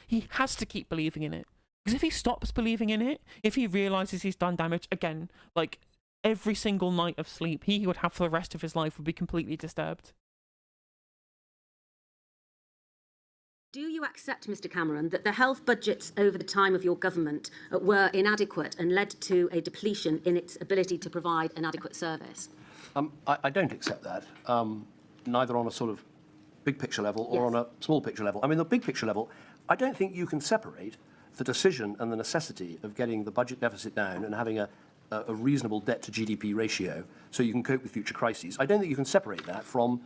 He has to keep believing in it. Because if he stops believing in it, if he realises he's done damage, again, like, every single night of sleep he would have for the rest of his life would be completely disturbed. Do you accept, Mr Cameron, that the health budgets over the time of your government were inadequate and led to a depletion in its ability to provide an adequate service? I don't accept that, neither on a sort of big picture level or on a small picture level. I mean, the big picture level, I don't think you can separate the decision and the necessity of getting the budget deficit down and having a reasonable debt to GDP ratio so you can cope with future crises. I don't think you can separate that from...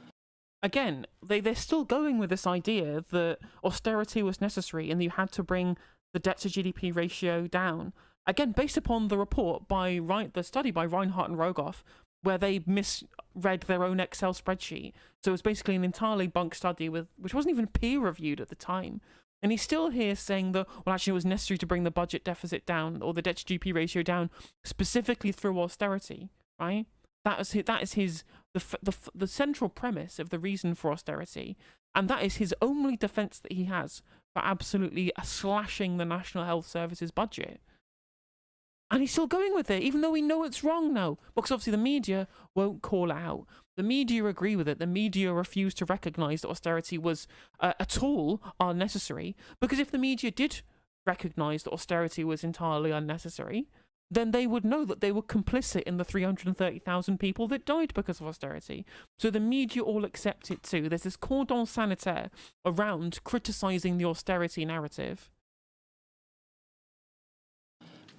Again, they're still going with this idea that austerity was necessary and you had to bring the debt to GDP ratio down. Again, based upon the report by the study by Reinhardt and Rogoff, where they misread their own Excel spreadsheet. So it was basically an entirely bunk study which wasn't even peer reviewed at the time. And he's still here saying that, well, actually it was necessary to bring the budget deficit down or the debt to GDP ratio down specifically through austerity, right? That is the central premise of the reason for austerity, and that is his only defence that he has for absolutely slashing the National Health Service's budget. And he's still going with it, even though we know it's wrong now, because obviously the media won't call it out. The media agree with it. The media refuse to recognise that austerity was at all unnecessary, because if the media did recognise that austerity was entirely unnecessary, then they would know that they were complicit in the 330,000 people that died because of austerity. So the media all accept it too. There's this cordon sanitaire around criticising the austerity narrative.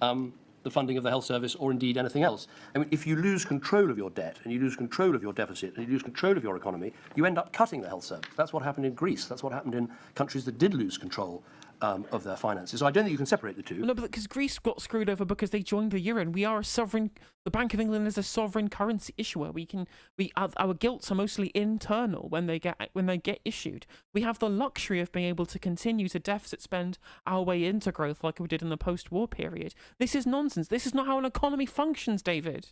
The funding of the health service or indeed anything else. I mean, if you lose control of your debt and you lose control of your deficit and you lose control of your economy, you end up cutting the health service. That's what happened in Greece. That's what happened in countries that did lose control of their finances. So I don't think you can separate the two. No, but because Greece got screwed over because they joined the euro, and we are a sovereign. The Bank of England is a sovereign currency issuer. Our gilts are mostly internal when they get issued. We have the luxury of being able to continue to deficit spend our way into growth like we did in the post-war period. This is nonsense. This is not how an economy functions, David.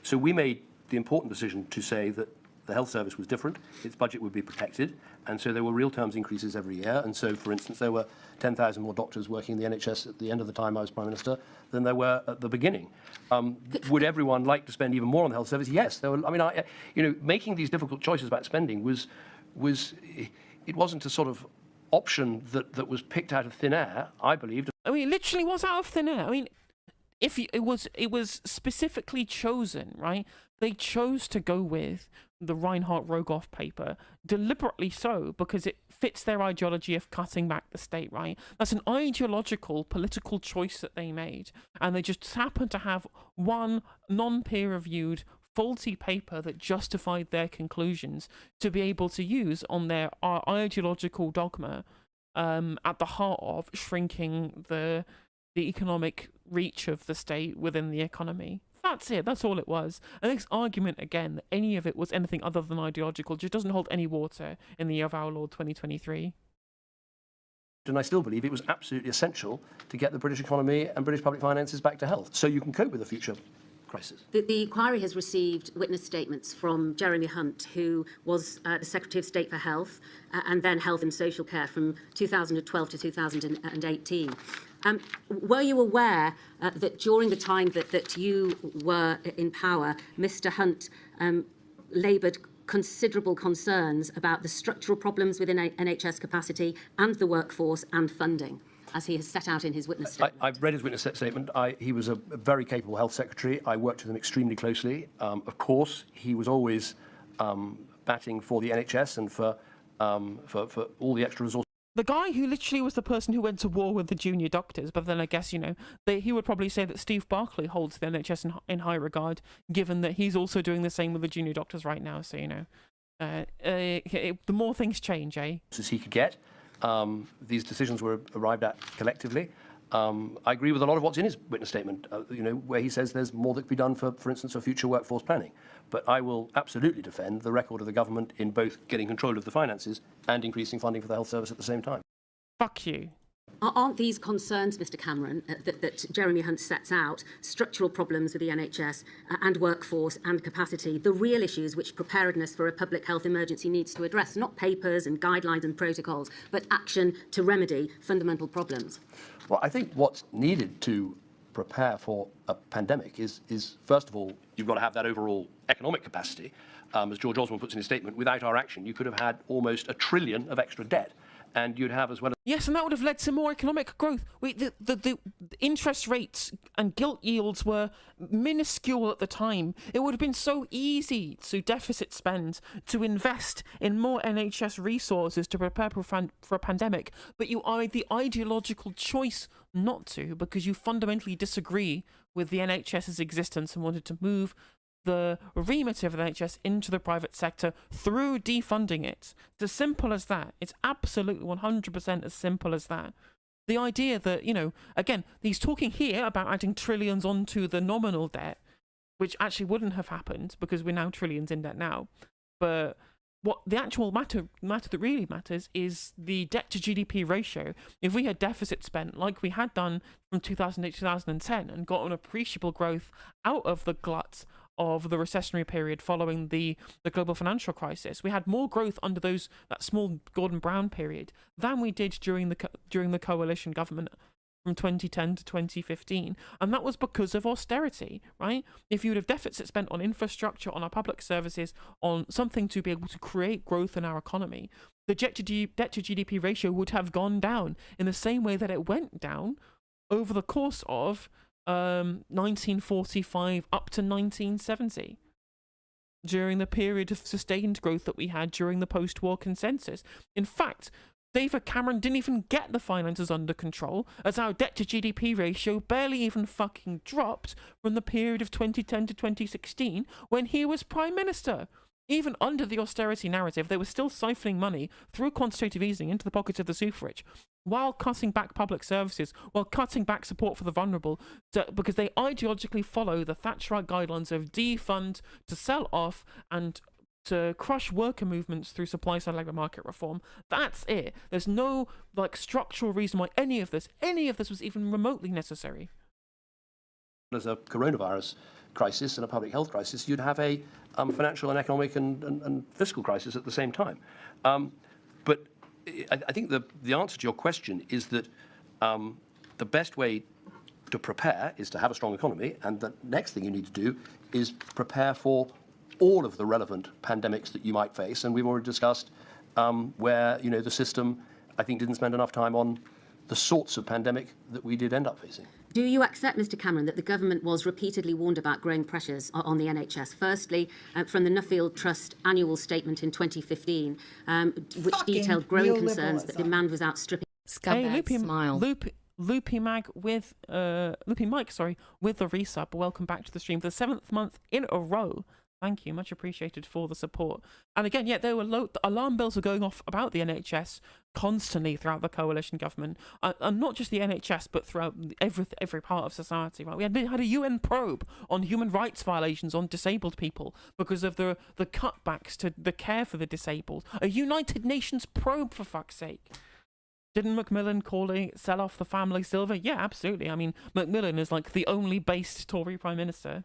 So we made the important decision to say that the health service was different, its budget would be protected, and so there were real terms increases every year. And so, for instance, there were 10,000 more doctors working in the NHS at the end of the time I was Prime Minister than there were at the beginning. Would everyone like to spend even more on the health service? Yes. There were, I mean, making these difficult choices about spending it wasn't a sort of option that was picked out of thin air, I believed. I mean, it literally was out of thin air. I mean, it was specifically chosen, right? They chose to go with the Reinhardt-Rogoff paper, deliberately so, because it fits their ideology of cutting back the state, right? That's an ideological, political choice that they made, and they just happened to have one non-peer-reviewed, faulty paper that justified their conclusions to be able to use on their ideological dogma at the heart of shrinking the economic reach of the state within the economy. That's it. That's all it was. And this argument, again, that any of it was anything other than ideological just doesn't hold any water in the year of our Lord 2023. And I still believe it was absolutely essential to get the British economy and British public finances back to health so you can cope with the future crisis. The inquiry has received witness statements from Jeremy Hunt, who was the Secretary of State for Health and then Health and Social Care from 2012 to 2018. Were you aware that during the time that you were in power, Mr Hunt laboured considerable concerns about the structural problems within NHS capacity and the workforce and funding, as he has set out in his witness statement? I've read his witness statement. He was a very capable health secretary. I worked with him extremely closely. Of course, he was always batting for the NHS and for all the extra resources. The guy who literally was the person who went to war with the junior doctors, but then I guess, he would probably say that Steve Barclay holds the NHS in high regard, given that he's also doing the same with the junior doctors right now. So, the more things change, eh? As he could get. These decisions were arrived at collectively. I agree with a lot of what's in his witness statement, where he says there's more that could be done, for instance, for future workforce planning. But I will absolutely defend the record of the government in both getting control of the finances and increasing funding for the health service at the same time. Fuck you. Aren't these concerns, Mr Cameron, that Jeremy Hunt sets out, structural problems with the NHS and workforce and capacity, the real issues which preparedness for a public health emergency needs to address, not papers and guidelines and protocols, but action to remedy fundamental problems? Well, I think what's needed to prepare for a pandemic is first of all, you've got to have that overall economic capacity. As George Osborne puts in his statement, without our action, you could have had almost $1 trillion of extra debt. And you'd have as well. Yes, and that would have led to more economic growth. The interest rates and gilt yields were minuscule at the time. It would have been so easy to deficit spend, to invest in more NHS resources to prepare for a pandemic, but you made the ideological choice not to because you fundamentally disagree with the NHS's existence and wanted to move the remit of the NHS into the private sector through defunding it. It's as simple as that. It's absolutely 100% as simple as that. The idea that, again, he's talking here about adding trillions onto the nominal debt, which actually wouldn't have happened because we're now trillions in debt now. But what the actual matter that really matters is the debt to GDP ratio. If we had deficit spent like we had done from 2008 to 2010 and got an appreciable growth out of the glut of the recessionary period following the global financial crisis, we had more growth under that small Gordon Brown period than we did during the coalition government from 2010 to 2015, and that was because of austerity, right? If you would have deficit spent on infrastructure, on our public services, on something to be able to create growth in our economy, the debt to GDP ratio would have gone down in the same way that it went down over the course of 1945 up to 1970, during the period of sustained growth that we had during the post-war consensus. In fact, David Cameron didn't even get the finances under control, as our debt to GDP ratio barely even fucking dropped from the period of 2010 to 2016 when he was Prime Minister. Even under the austerity narrative, they were still siphoning money through quantitative easing into the pockets of the super rich, while cutting back public services, while cutting back support for the vulnerable, because they ideologically follow the Thatcherite guidelines of defund, to sell off, and to crush worker movements through supply-side labour market reform. That's it. There's no structural reason why any of this was even remotely necessary. As a coronavirus crisis and a public health crisis, you'd have a financial and economic and fiscal crisis at the same time. But I think the answer to your question is that the best way to prepare is to have a strong economy, and the next thing you need to do is prepare for all of the relevant pandemics that you might face. And we've already discussed where the system, I think, didn't spend enough time on the sorts of pandemic that we did end up facing. Do you accept, Mr Cameron, that the government was repeatedly warned about growing pressures on the NHS? Firstly, from the Nuffield Trust annual statement in 2015, which detailed growing concerns that demand was outstripping... Loopy Mike with the resub. Welcome back to the stream for the 7th month in a row. Thank you, much appreciated for the support. And again, there were alarm bells were going off about the NHS constantly throughout the coalition government, and not just the NHS, but throughout every part of society. Right, we had a UN probe on human rights violations on disabled people because of the cutbacks to the care for the disabled. A United Nations probe, for fuck's sake. Didn't Macmillan calling it sell off the family silver? Yeah, absolutely. I mean, Macmillan is the only based Tory Prime Minister.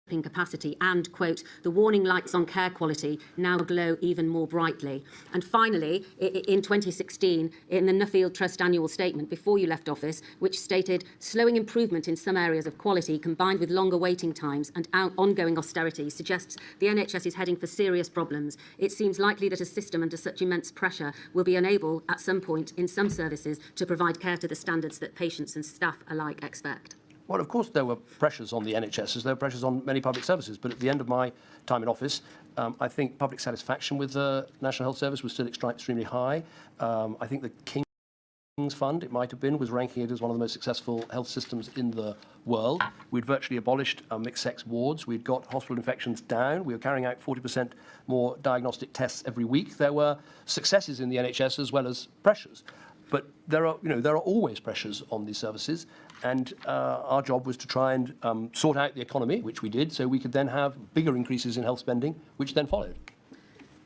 Capacity and, quote, the warning lights on care quality now glow even more brightly. And finally, in 2016, in the Nuffield Trust annual statement before you left office, which stated slowing improvement in some areas of quality combined with longer waiting times and ongoing austerity suggests the NHS is heading for serious problems. It seems likely that a system under such immense pressure will be unable at some point in some services to provide care to the standards that patients and staff alike expect. Well, of course, there were pressures on the NHS, as there were pressures on many public services. But at the end of my time in office, I think public satisfaction with the National Health Service was still extremely high. I think the King's Fund, it might have been, was ranking it as one of the most successful health systems in the world. We'd virtually abolished mixed-sex wards. We'd got hospital infections down. We were carrying out 40% more diagnostic tests every week. There were successes in the NHS as well as pressures. But there are always pressures on these services, and our job was to try and sort out the economy, which we did, so we could then have bigger increases in health spending, which then followed.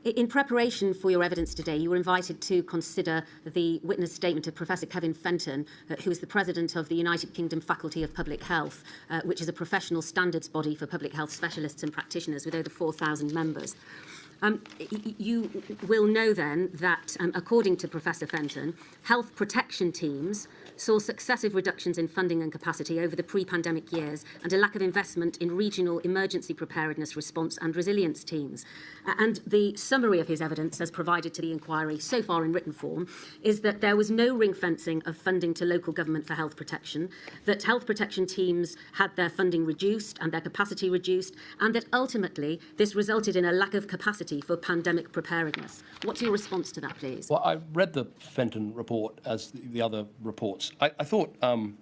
In preparation for your evidence today, you were invited to consider the witness statement of Professor Kevin Fenton, who is the president of the United Kingdom Faculty of Public Health, which is a professional standards body for public health specialists and practitioners with over 4,000 members. You will know then that, according to Professor Fenton, health protection teams saw successive reductions in funding and capacity over the pre-pandemic years and a lack of investment in regional emergency preparedness response and resilience teams. And the summary of his evidence, as provided to the inquiry so far in written form, is that there was no ring fencing of funding to local government for health protection, that health protection teams had their funding reduced and their capacity reduced, and that ultimately this resulted in a lack of capacity for pandemic preparedness. What's your response to that, please? Well, I read the Fenton report as the other reports. I thought, I don't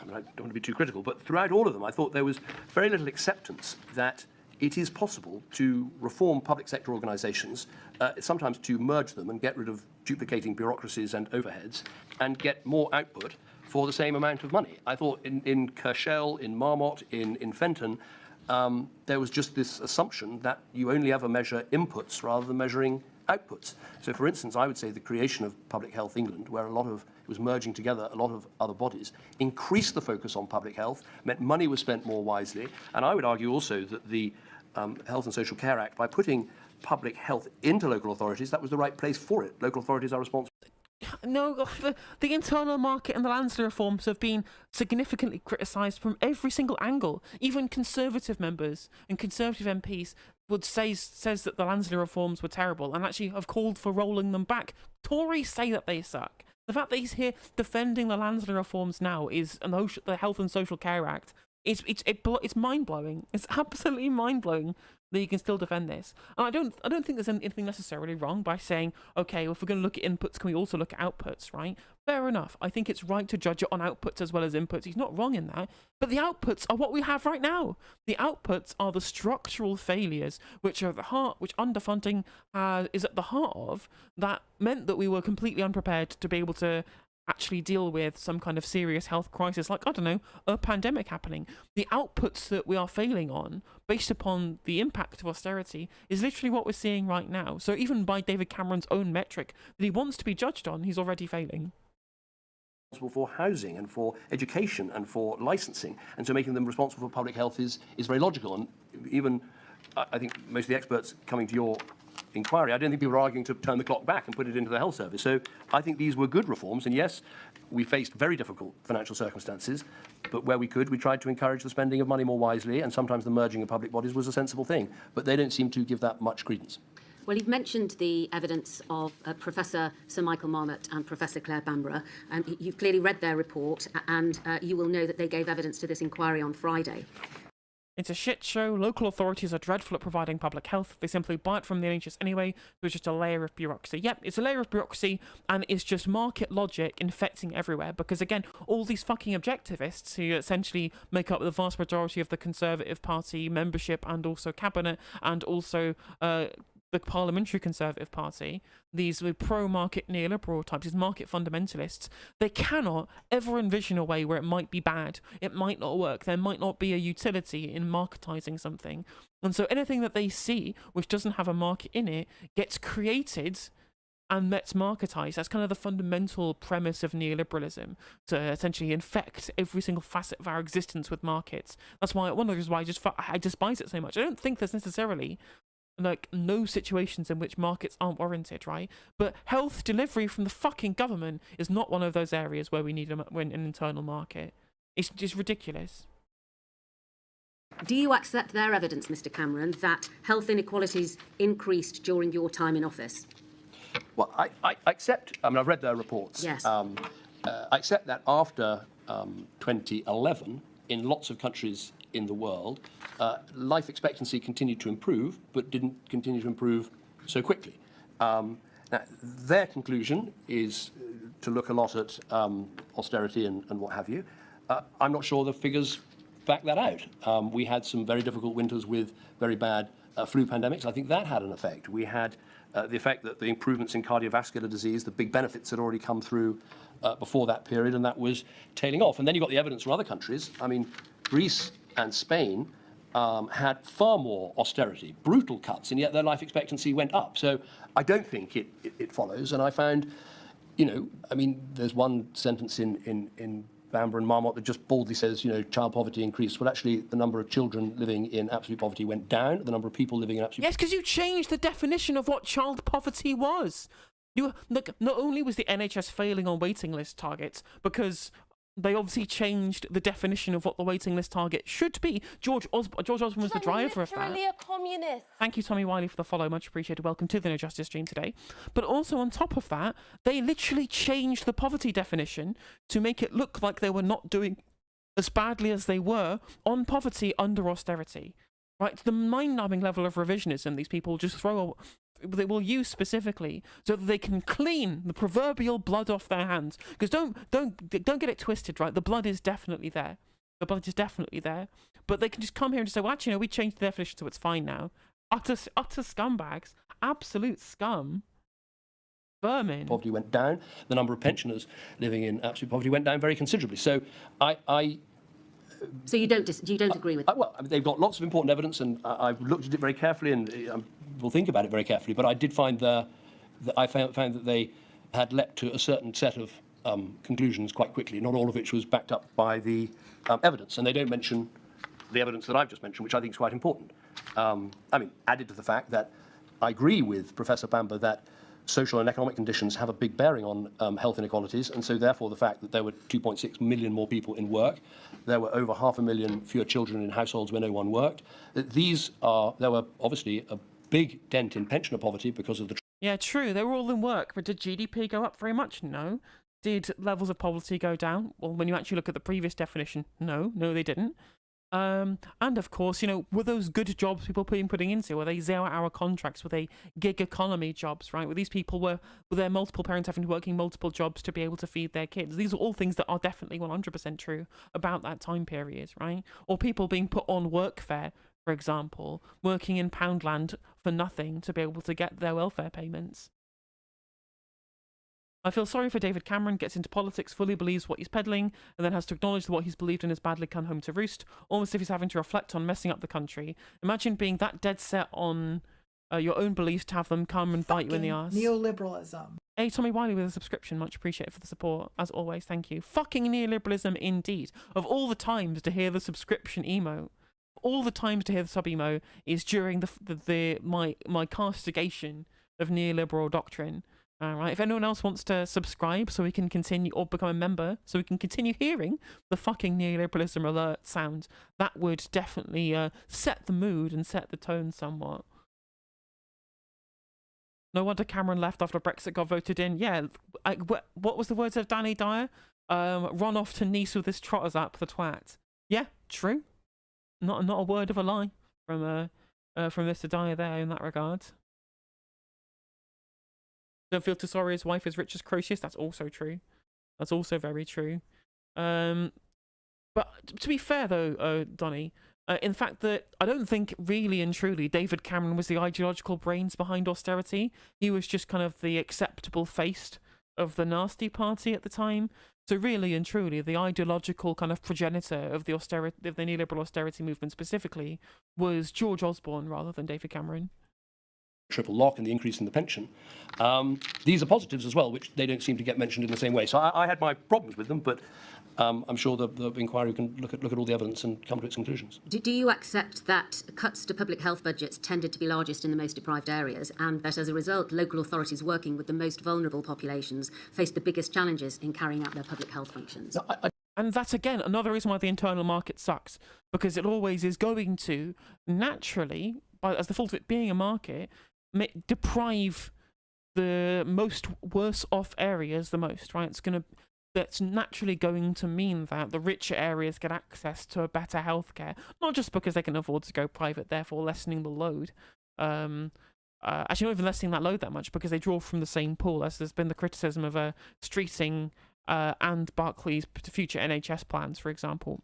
want to be too critical, but throughout all of them, I thought there was very little acceptance that it is possible to reform public sector organisations, sometimes to merge them and get rid of duplicating bureaucracies and overheads, and get more output for the same amount of money. I thought in Kershell, in Marmot, in Fenton, there was just this assumption that you only ever measure inputs rather than measuring outputs. So, for instance, I would say the creation of Public Health England, where it was merging together a lot of other bodies, increased the focus on public health, meant money was spent more wisely, and I would argue also that the Health and Social Care Act, by putting public health into local authorities, that was the right place for it. Local authorities are responsible. No, the internal market and the Lansdowne reforms have been significantly criticised from every single angle. Even Conservative members and Conservative MPs says that the Lansdowne reforms were terrible and actually have called for rolling them back. Tories say that they suck. The fact that he's here defending the Lansdowne reforms now is the Health and Social Care Act. It's mind blowing. It's absolutely mind blowing that you can still defend this. And I don't think there's anything necessarily wrong by saying, okay, well, if we're going to look at inputs, can we also look at outputs, right? Fair enough. I think it's right to judge it on outputs as well as inputs. He's not wrong in that. But the outputs are what we have right now. The outputs are the structural failures which are at the heart, which underfunding is at the heart of, that meant that we were completely unprepared to be able to actually deal with some kind of serious health crisis, like, I don't know, a pandemic happening. The outputs that we are failing on, based upon the impact of austerity, is literally what we're seeing right now. So even by David Cameron's own metric that he wants to be judged on, he's already failing. For housing and for education and for licensing, and so making them responsible for public health is very logical. And even, I think most of the experts coming to your inquiry, I don't think people are arguing to turn the clock back and put it into the health service. So I think these were good reforms, and yes, we faced very difficult financial circumstances, but where we could, we tried to encourage the spending of money more wisely, and sometimes the merging of public bodies was a sensible thing, but they don't seem to give that much credence. Well, you've mentioned the evidence of Professor Sir Michael Marmot and Professor Claire Bamborough. You've clearly read their report, and you will know that they gave evidence to this inquiry on Friday. It's a shit show. Local authorities are dreadful at providing public health. They simply buy it from the NHS anyway, so it's just a layer of bureaucracy. Yep, it's a layer of bureaucracy, and it's just market logic infecting everywhere, because again, all these fucking objectivists who essentially make up the vast majority of the Conservative Party membership and also cabinet and also the parliamentary Conservative Party, these pro-market neoliberal types, these market fundamentalists, they cannot ever envision a way where it might be bad, it might not work, there might not be a utility in marketising something. And so anything that they see which doesn't have a market in it gets created and gets marketised. That's kind of the fundamental premise of neoliberalism, to essentially infect every single facet of our existence with markets. That's why one of the reasons why I despise it so much. I don't think there's necessarily no situations in which markets aren't warranted, right? But health delivery from the fucking government is not one of those areas where we need an internal market. It's just ridiculous. Do you accept their evidence, Mr Cameron, that health inequalities increased during your time in office? Well, I accept, I've read their reports. Yes. I accept that after 2011, in lots of countries in the world, life expectancy continued to improve, but didn't continue to improve so quickly. Now, their conclusion is to look a lot at austerity and what have you. I'm not sure the figures back that out. We had some very difficult winters with very bad flu pandemics. I think that had an effect. We had the effect that the improvements in cardiovascular disease, the big benefits had already come through before that period, and that was tailing off. And then you got the evidence from other countries. I mean, Greece and Spain had far more austerity, brutal cuts, and yet their life expectancy went up. So I don't think it follows. And I found, there's one sentence in Bamber and Marmot that just baldly says, child poverty increased. Well, actually, the number of children living in absolute poverty went down. The number of people living in absolute Yes, because you changed the definition of what child poverty was. Not only was the NHS failing on waiting list targets, because they obviously changed the definition of what the waiting list target should be. George Osborne was the driver of that. Literally a communist. Thank you, Tommy Wiley, for the follow. Much appreciated. Welcome to the No Justice stream today. But also on top of that, they literally changed the poverty definition to make it look like they were not doing as badly as they were on poverty under austerity. Right? The mind-numbing level of revisionism these people just they will use specifically so that they can clean the proverbial blood off their hands. Because don't get it twisted, right? The blood is definitely there. The blood is definitely there. But they can just come here and just say, well, actually, no, we changed the definition so it's fine now. Utter scumbags. Absolute scum. Vermin. poverty went down. The number of pensioners living in absolute poverty went down very considerably. So So you don't agree with that? well, they've got lots of important evidence, and I've looked at it very carefully, and will think about it very carefully. But I did find that I found that they had leapt to a certain set of conclusions quite quickly, not all of which was backed up by the evidence. And they don't mention the evidence that I've just mentioned, which I think is quite important. Added to the fact that I agree with Professor Bamber that social and economic conditions have a big bearing on health inequalities, and so therefore the fact that there were 2.6 million more people in work, there were over 500,000 fewer children in households where no one worked. There were obviously a big dent in pensioner poverty because of the... Yeah, true. They were all in work, but did GDP go up very much? No. Did levels of poverty go down? Well, when you actually look at the previous definition, no, they didn't. And of course, were those good jobs people putting into? Were they 0-hour contracts? Were they gig economy jobs, right? Were these people were their multiple parents having to working multiple jobs to be able to feed their kids? These are all things that are definitely 100% true about that time period, right? Or people being put on workfare, for example, working in Poundland for nothing to be able to get their welfare payments. I feel sorry for David Cameron, gets into politics, fully believes what he's peddling, and then has to acknowledge that what he's believed in has badly come home to roost, almost as if he's having to reflect on messing up the country. Imagine being that dead set on your own beliefs to have them come and bite you in the arse. Neoliberalism. Hey, Tommy Wiley with a subscription, much appreciated for the support, as always, thank you. Fucking neoliberalism indeed. Of all the times to hear the subscription emote, all the times to hear the sub-emo is during my castigation of neoliberal doctrine. All right. If anyone else wants to subscribe so we can continue, or become a member so we can continue hearing the fucking neoliberalism alert sound, that would definitely set the mood and set the tone somewhat. No wonder Cameron left after Brexit got voted in. Yeah, what was the words of Danny Dyer? Run off to Nice with his trotters up, the twat. Yeah, true. Not a word of a lie from Mr. Dyer there in that regard. Don't feel too sorry his wife is rich as Croesus. That's also true. That's also very true. But to be fair, though, Donny, in fact that I don't think really and truly David Cameron was the ideological brains behind austerity. He was just kind of the acceptable face of the nasty party at the time. So really and truly, the ideological kind of progenitor of the neoliberal austerity movement specifically was George Osborne rather than David Cameron. Triple lock and the increase in the pension. These are positives as well, which they don't seem to get mentioned in the same way. So I had my problems with them, but I'm sure the inquiry can look at all the evidence and come to its conclusions. Do you accept that cuts to public health budgets tended to be largest in the most deprived areas, and that as a result, local authorities working with the most vulnerable populations faced the biggest challenges in carrying out their public health functions? No, And that's, again, another reason why the internal market sucks, because it always is going to, naturally, as the fault of it being a market, deprive the most worse off areas the most, right? That's naturally going to mean that the richer areas get access to a better healthcare, not just because they can afford to go private, therefore lessening the load. Actually, not even lessening that load that much, because they draw from the same pool, as there's been the criticism of Streeting and Barclays' future NHS plans, for example.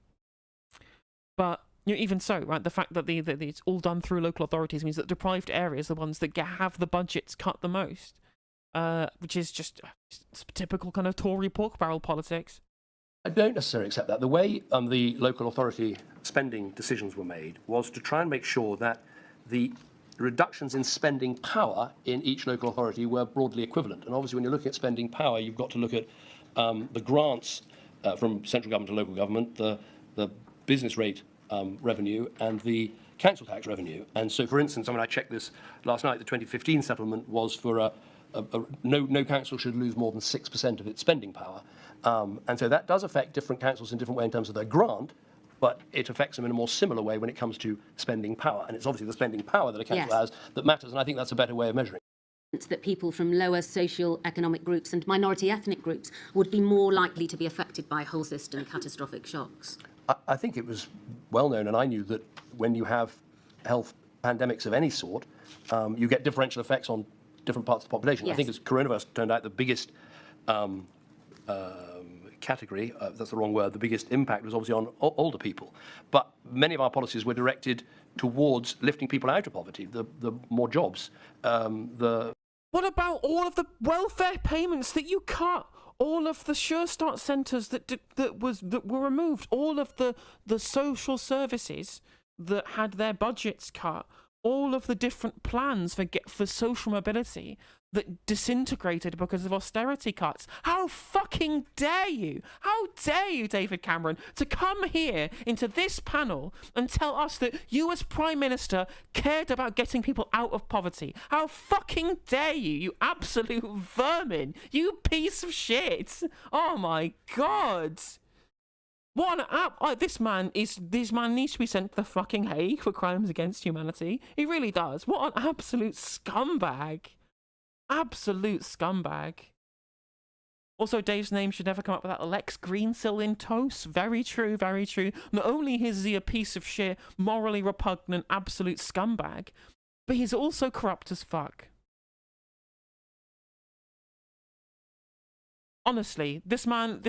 But even so, right, the fact that it's all done through local authorities means that deprived areas are the ones that have the budgets cut the most, which is just typical kind of Tory pork barrel politics. I don't necessarily accept that. The way the local authority spending decisions were made was to try and make sure that the reductions in spending power in each local authority were broadly equivalent. And obviously, when you're looking at spending power, you've got to look at the grants from central government to local government, the business rate revenue, and the council tax revenue. And so, for instance, I mean, I checked this last night. The 2015 settlement was for no council should lose more than 6% of its spending power. And so that does affect different councils in different way in terms of their grant, but it affects them in a more similar way when it comes to spending power. And it's obviously the spending power that a council has that matters, and I think that's a better way of measuring. That people from lower socio-economic groups and minority ethnic groups would be more likely to be affected by whole system catastrophic shocks? I think it was well known, and I knew that when you have health pandemics of any sort, you get differential effects on different parts of the population. Yes. I think as coronavirus turned out, the biggest category, that's the wrong word, the biggest impact was obviously on older people. But many of our policies were directed towards lifting people out of poverty, the more jobs. What about all of the welfare payments that you cut? All of the Sure Start centres that were removed, all of the social services that had their budgets cut, all of the different plans for social mobility that disintegrated because of austerity cuts. How fucking dare you? How dare you, David Cameron, to come here into this panel and tell us that you as Prime Minister cared about getting people out of poverty? How fucking dare you, you absolute vermin, you piece of shit. Oh my God. What an this man needs to be sent to the fucking Hague for crimes against humanity. He really does. What an absolute scumbag. Absolute scumbag. Also, Dave's name should never come up without Lex Greensill in toast. Very true, very true. Not only is he a piece of shit, morally repugnant, absolute scumbag, but he's also corrupt as fuck. Honestly, this man,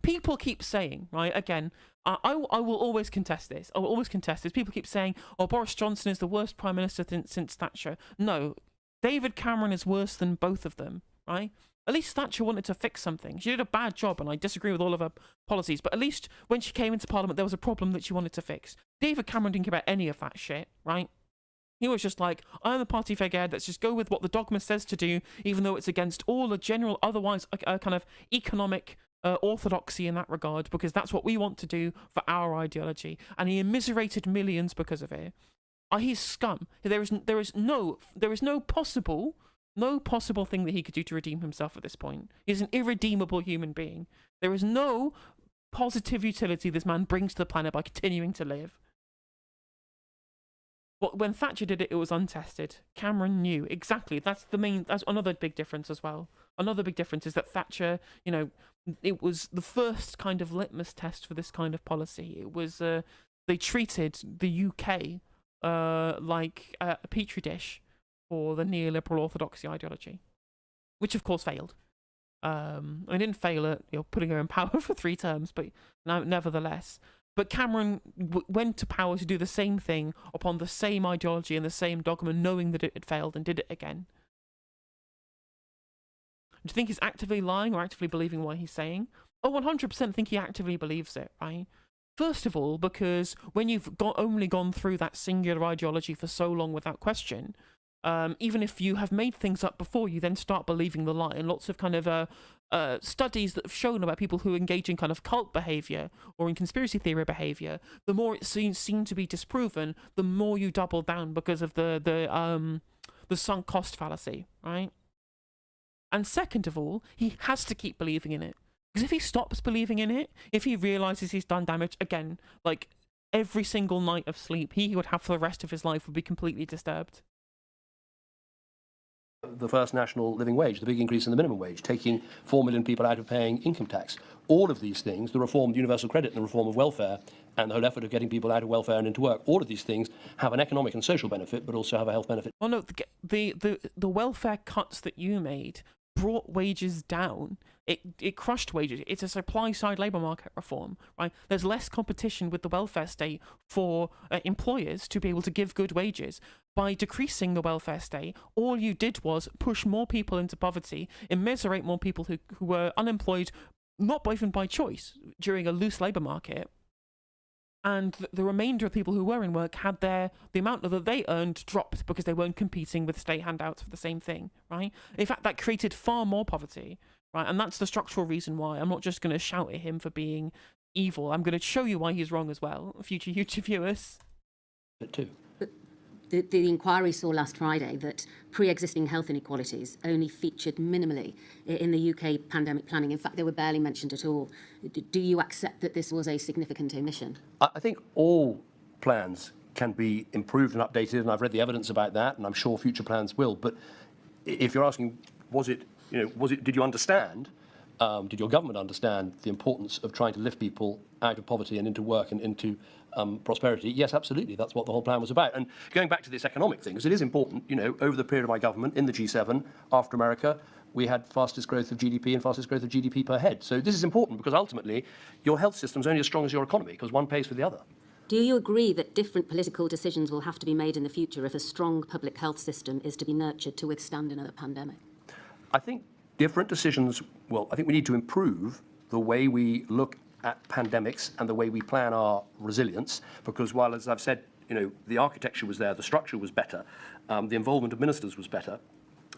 people keep saying, right, again, I will always contest this. I will always contest this. People keep saying, oh, Boris Johnson is the worst Prime Minister since Thatcher. No, David Cameron is worse than both of them, right? At least Thatcher wanted to fix something. She did a bad job, and I disagree with all of her policies, but at least when she came into Parliament, there was a problem that she wanted to fix. David Cameron didn't care about any of that shit, right? He was just like, I'm the party figurehead, let's just go with what the dogma says to do, even though it's against all the general, otherwise, kind of economic orthodoxy in that regard, because that's what we want to do for our ideology. And he immiserated millions because of it. He's scum. There is no possible thing that he could do to redeem himself at this point. He's an irredeemable human being. There is no positive utility this man brings to the planet by continuing to live. But when Thatcher did it, it was untested. Cameron knew exactly. That's another big difference as well. Another big difference is that Thatcher, it was the first kind of litmus test for this kind of policy. It was they treated the UK like a petri dish for the neoliberal orthodoxy ideology, which of course failed. I didn't fail at putting her in power for 3 terms, but nevertheless. But Cameron went to power to do the same thing upon the same ideology and the same dogma, knowing that it had failed, and did it again. Do you think he's actively lying or actively believing what he's saying? Oh, 100% think he actively believes it, right? First of all, because when you've only gone through that singular ideology for so long without question, even if you have made things up before, you then start believing the lie. And lots of kind of studies that have shown about people who engage in kind of cult behavior or in conspiracy theory behavior, the more it seems to be disproven, the more you double down because of the sunk cost fallacy, right? And second of all, he has to keep believing in it. Because if he stops believing in it, if he realizes he's done damage, again, like every single night of sleep he would have for the rest of his life would be completely disturbed. The first national living wage, the big increase in the minimum wage, taking 4 million people out of paying income tax. All of these things, the reform of universal credit and the reform of welfare, and the whole effort of getting people out of welfare and into work, all of these things have an economic and social benefit, but also have a health benefit. Well, no, the welfare cuts that you made brought wages down. It crushed wages. It's a supply-side labour market reform, right? There's less competition with the welfare state for employers to be able to give good wages. By decreasing the welfare state, all you did was push more people into poverty, immiserate more people who were unemployed, not even by choice, during a loose labour market. And the remainder of people who were in work had the amount that they earned dropped because they weren't competing with state handouts for the same thing, right? In fact, that created far more poverty, right? And that's the structural reason why. I'm not just going to shout at him for being evil. I'm going to show you why he's wrong as well, future YouTube viewers. But too. The inquiry saw last Friday that pre-existing health inequalities only featured minimally in the UK pandemic planning. In fact, they were barely mentioned at all. Do you accept that this was a significant omission? I think all plans can be improved and updated, and I've read the evidence about that, and I'm sure future plans will. But if you're asking, did you understand, did your government understand the importance of trying to lift people out of poverty and into work and into prosperity? Yes, absolutely. That's what the whole plan was about. And going back to this economic thing, because it is important, over the period of my government in the G7, after America, we had fastest growth of GDP and fastest growth of GDP per head. So this is important because ultimately your health system is only as strong as your economy because one pays for the other. Do you agree that different political decisions will have to be made in the future if a strong public health system is to be nurtured to withstand another pandemic? I think different decisions, I think we need to improve the way we look at pandemics and the way we plan our resilience, because while, as I've said, the architecture was there, the structure was better, the involvement of ministers was better.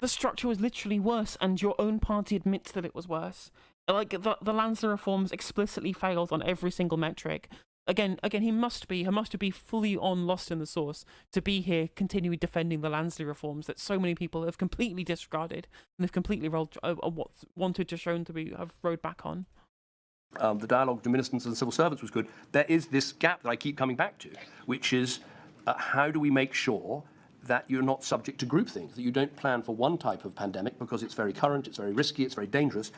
The structure was literally worse, and your own party admits that it was worse. Like, the Lansdowne reforms explicitly failed on every single metric. Again, he must be fully on lost in the source to be here continuing defending the Lansdowne reforms that so many people have completely disregarded and have completely wanted to shown to be have rode back on. The dialogue between ministers and civil servants was good. There is this gap that I keep coming back to, which is how do we make sure that you're not subject to groupthink, that you don't plan for one type of pandemic because it's very current, it's very risky, it's very dangerous.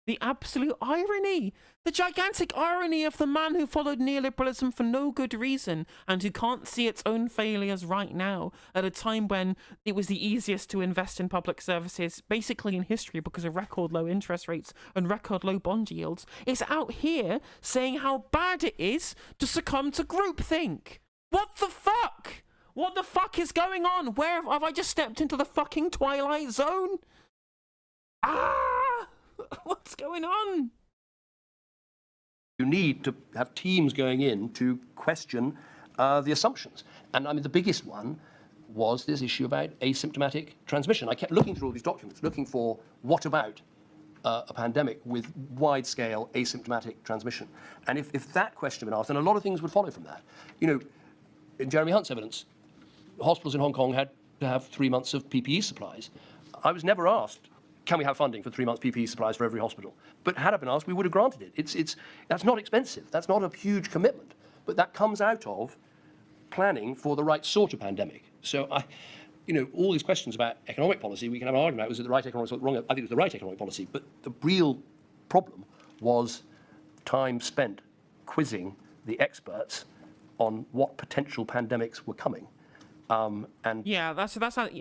The absolute irony, the gigantic irony of the man who followed neoliberalism for no good reason and who can't see its own failures right now at a time when it was the easiest to invest in public services, basically in history because of record low interest rates and record low bond yields, is out here saying how bad it is to succumb to groupthink. What the fuck? What the fuck is going on? Where have I just stepped into the fucking Twilight Zone? What's going on? You need to have teams going in to question the assumptions. And I mean, the biggest one was this issue about asymptomatic transmission. I kept looking through all these documents, looking for what about a pandemic with wide-scale asymptomatic transmission. And if that question had been asked, then a lot of things would follow from that. In Jeremy Hunt's evidence, hospitals in Hong Kong had to have 3 months of PPE supplies. I was never asked, can we have funding for 3 months PPE supplies for every hospital? But had I been asked, we would have granted it. That's not expensive. That's not a huge commitment. But that comes out of planning for the right sort of pandemic. So all these questions about economic policy, we can have an argument about was it the right economic policy or wrong? I think it was the right economic policy. But the real problem was time spent quizzing the experts on what potential pandemics were coming. You're absolutely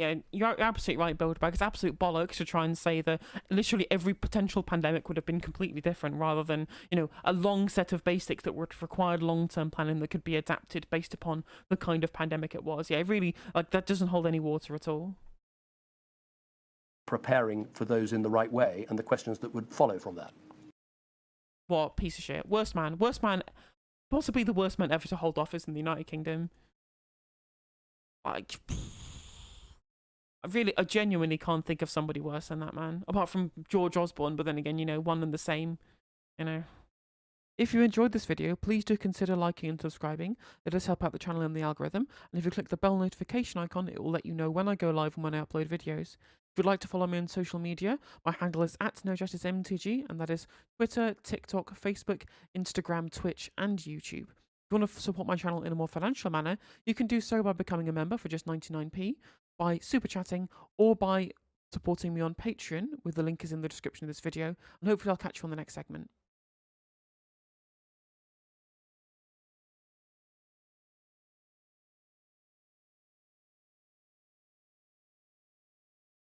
right, Bilderberg. It's absolute bollocks to try and say that literally every potential pandemic would have been completely different rather than, a long set of basics that would have required long-term planning that could be adapted based upon the kind of pandemic it was. Yeah, it really, that doesn't hold any water at all. Preparing for those in the right way and the questions that would follow from that. What piece of shit. Worst man, possibly the worst man ever to hold office in the United Kingdom. I genuinely can't think of somebody worse than that man, apart from George Osborne, but then again, one and the same, If you enjoyed this video, please do consider liking and subscribing. It does help out the channel and the algorithm, and if you click the bell notification icon, it will let you know when I go live and when I upload videos. If you'd like to follow me on social media, my handle is @NoJusticeMTG, and that is Twitter, TikTok, Facebook, Instagram, Twitch, and YouTube. If you want to support my channel in a more financial manner, you can do so by becoming a member for just 99p, by super chatting, or by supporting me on Patreon, with the link is in the description of this video, and hopefully I'll catch you on the next segment.